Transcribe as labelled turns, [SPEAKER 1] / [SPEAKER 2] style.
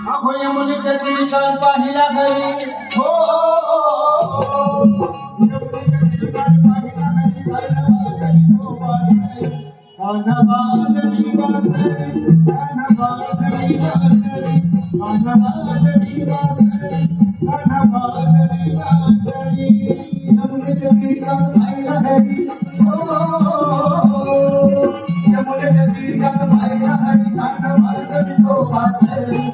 [SPEAKER 1] अहो यमुनेच्या तीरावर पाहिला घरी हो यमुनेच्या तीरावर पाहिला घरी कान्हाबाजरी वासरी कान्हाबाजरी वासरी कान्हाबाजरी वासरी यमुनेच्या तीरावर पाहिला घरी हो यमुनेच्या तीरावर पाहिला घरी कान्हाबाजरी वासरी